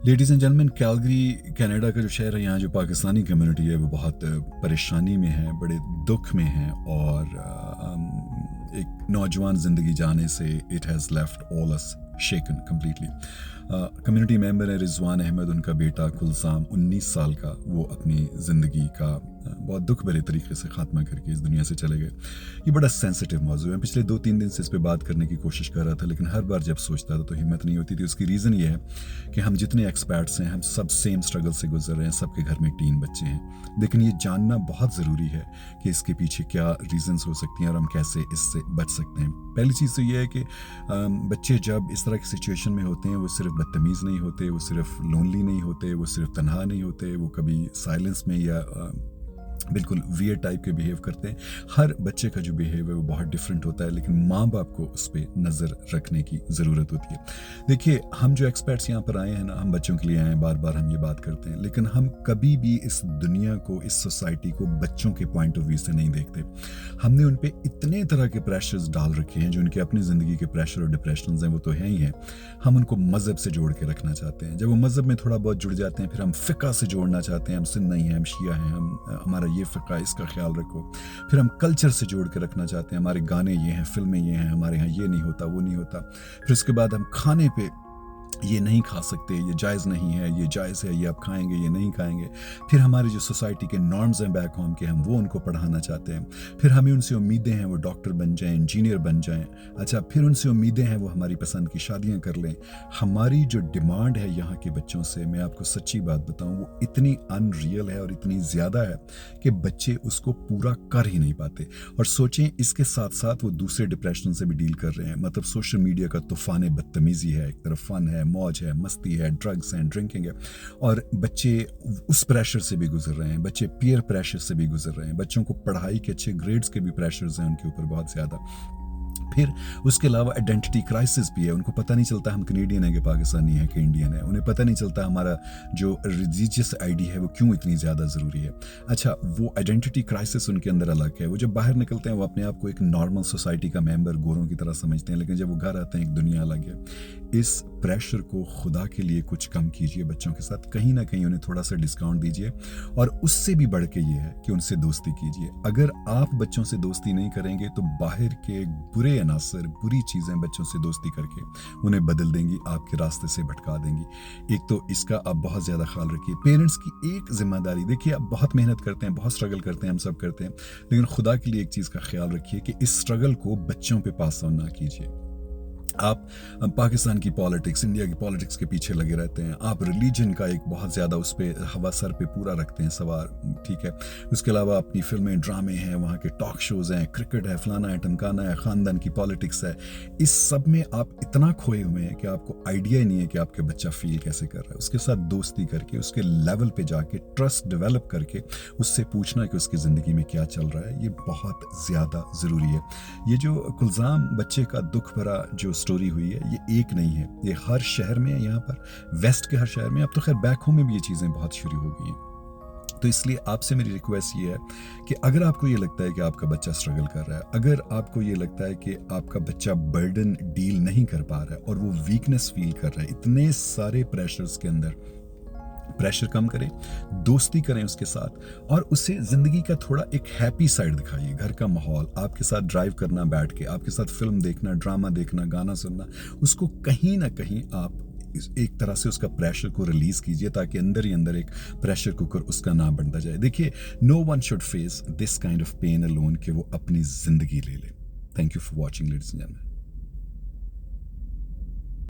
Ladies and gentleman, Calgary Canada का जो शहर है, यहाँ जो पाकिस्तानी कम्युनिटी है वो बहुत परेशानी में है, बड़े दुख में है। और एक नौजवान ज़िंदगी जाने से it has left all us shaken completely. Community member है रिजवान अहमद, उनका बेटा कुलसाम 19 साल का, वो अपनी ज़िंदगी का बहुत दुख भरे तरीके से ख़ात्मा करके इस दुनिया से चले गए। ये बड़ा सेंसिटिव मौजू है। पिछले 2-3 दिन से इस पे बात करने की कोशिश कर रहा था, लेकिन हर बार जब सोचता था तो हिम्मत नहीं होती थी। उसकी रीज़न ये है कि हम जितने एक्सपर्ट्स हैं, हम सब सेम स्ट्रगल से गुजर रहे हैं, सबके घर में टीन बच्चे हैं। लेकिन ये जानना बहुत ज़रूरी है कि इसके पीछे क्या रीज़न्स हो सकती हैं और हम कैसे इससे बच सकते हैं। पहली चीज़ तो ये है कि बच्चे जब इस तरह की सिचुएशन में होते हैं, वो सिर्फ बदतमीज़ नहीं होते, वो सिर्फ लोनली नहीं होते, वो सिर्फ तन्हा नहीं होते, वो कभी साइलेंस में या बिल्कुल वियर्ड टाइप के बिहेव करते हैं। हर बच्चे का जो बिहेव है वो बहुत डिफरेंट होता है, लेकिन माँ बाप को उस पर नज़र रखने की ज़रूरत होती है। देखिए, हम जो एक्सपर्ट्स यहाँ पर आए हैं ना, हम बच्चों के लिए आए हैं, बार बार हम ये बात करते हैं, लेकिन हम कभी भी इस दुनिया को, इस सोसाइटी को बच्चों के पॉइंट ऑफ व्यू से नहीं देखते। हमने उन पर इतने तरह के प्रेशर्स डाल रखे हैं, जो उनके अपनी ज़िंदगी के प्रेशर और डिप्रेशन हैं वो तो है ही हैं। हम उनको मज़हब से जोड़ के रखना चाहते हैं। जब वो मज़हब में थोड़ा बहुत जुड़ जाते हैं, फिर हम फ़िक़ा से जोड़ना चाहते हैं, हम सुन्नी हैं, हम शिया हैं, हमारा ये फ़िक़ा, इसका ख्याल रखो। फिर हम कल्चर से जोड़ के रखना चाहते हैं, हमारे गाने ये हैं, फिल्में ये हैं, हमारे यहाँ ये नहीं होता, वो नहीं होता। फिर उसके बाद हम खाने पे ये नहीं खा सकते, ये जायज़ नहीं है, ये जायज़ है, ये आप खाएंगे, ये नहीं खाएंगे। फिर हमारे जो सोसाइटी के नॉर्म्स हैं बैक होम के, हम वो उनको पढ़ाना चाहते हैं। फिर हमें उनसे उम्मीदें हैं वो डॉक्टर बन जाएं, इंजीनियर बन जाएं। अच्छा, फिर उनसे उम्मीदें हैं वो हमारी पसंद की शादियां कर लें। हमारी जो डिमांड है यहाँ के बच्चों से, मैं आपको सच्ची बात बताऊँ, वो इतनी अनरियल है और इतनी ज़्यादा है कि बच्चे उसको पूरा कर ही नहीं पाते। और सोचें, इसके साथ साथ वो दूसरे डिप्रेशन से भी डील कर रहे हैं। मतलब सोशल मीडिया का तूफ़ान बदतमीज़ी है, एक तरफ फ़न है, मौज है, मस्ती है, ड्रग्स हैं, ड्रिंकिंग है, और बच्चे उस प्रेशर से भी गुजर रहे हैं। बच्चे पीयर प्रेशर से भी गुजर रहे हैं। बच्चों को पढ़ाई के अच्छे ग्रेड्स के भी प्रेशर्स हैं उनके ऊपर बहुत ज़्यादा। फिर उसके अलावा आइडेंटिटी क्राइसिस भी है। उनको पता नहीं चलता हम कैनेडियन है कि पाकिस्तानी है कि इंडियन है। उन्हें पता नहीं चलता हमारा जो रिलीजियस आईडी है वो क्यों इतनी ज़्यादा ज़रूरी है। अच्छा, वो आइडेंटिटी क्राइसिस उनके अंदर अलग है। वो जब बाहर निकलते हैं वो अपने आप को एक नॉर्मल सोसाइटी का मेंबर, गोरों की तरह समझते हैं, लेकिन जब वो घर आते हैं एक दुनिया अलग है। इस प्रेशर को खुदा के लिए कुछ कम कीजिए बच्चों के साथ, कहीं ना कहीं उन्हें थोड़ा सा डिस्काउंट दीजिए। और उससे भी बढ़ के ये है कि उनसे दोस्ती कीजिए। अगर आप बच्चों से दोस्ती नहीं करेंगे तो बाहर के बुरे अनासर, बुरी चीज़ें बच्चों से दोस्ती करके उन्हें बदल देंगी, आपके रास्ते से भटका देंगी। एक तो इसका आप बहुत ज़्यादा ख्याल रखिए। पेरेंट्स की एक जिम्मेदारी, देखिए आप बहुत मेहनत करते हैं, बहुत स्ट्रगल करते हैं, हम सब करते हैं, लेकिन खुदा के लिए एक चीज़ का ख्याल रखिए कि इस स्ट्रगल को बच्चों पे पास ऑन ना कीजिए। आप पाकिस्तान की पॉलिटिक्स, इंडिया की पॉलिटिक्स के पीछे लगे रहते हैं। आप रिलीजन का एक बहुत ज़्यादा उस पर हवा सर पे पूरा रखते हैं सवार, ठीक है। उसके अलावा अपनी फिल्में, ड्रामे हैं, वहाँ के टॉक शोज़ हैं, क्रिकेट है, फलाना है, टमकाना है, ख़ानदान की पॉलिटिक्स है। इस सब में आप इतना खोए हुए हैं कि आपको आइडिया ही नहीं है कि आपके बच्चा फील कैसे कर रहा है। उसके साथ दोस्ती करके, उसके लेवल पे जाके ट्रस्ट डेवलप करके उससे पूछना कि उसकी ज़िंदगी में क्या चल रहा है, ये बहुत ज़्यादा ज़रूरी है। ये जो कुलजाम बच्चे का दुख भरा जो स्टोरी हुई है, ये एक नहीं है, ये हर शहर में है। यहाँ पर वेस्ट के हर शहर में, अब तो खैर बैक होम में भी ये चीज़ें बहुत शुरू हो गई हैं। तो इसलिए आपसे मेरी रिक्वेस्ट ये है कि अगर आपको ये लगता है कि आपका बच्चा स्ट्रगल कर रहा है, अगर आपको ये लगता है कि आपका बच्चा बर्डन डील नहीं कर पा रहा है और वो वीकनेस फील कर रहा है इतने सारे प्रेशर्स के अंदर, प्रेशर कम करें, दोस्ती करें उसके साथ, और उसे ज़िंदगी का थोड़ा एक हैप्पी साइड दिखाइए। घर का माहौल, आपके साथ ड्राइव करना बैठ के, आपके साथ फिल्म देखना, ड्रामा देखना, गाना सुनना, उसको कहीं ना कहीं आप एक तरह से उसका प्रेशर को रिलीज़ कीजिए, ताकि अंदर ही अंदर एक प्रेशर कुकर उसका ना बनता जाए। देखिए, no one should face this kind of pain alone, कि वो अपनी ज़िंदगी ले ले। Thank you for watching ladies and gentleman.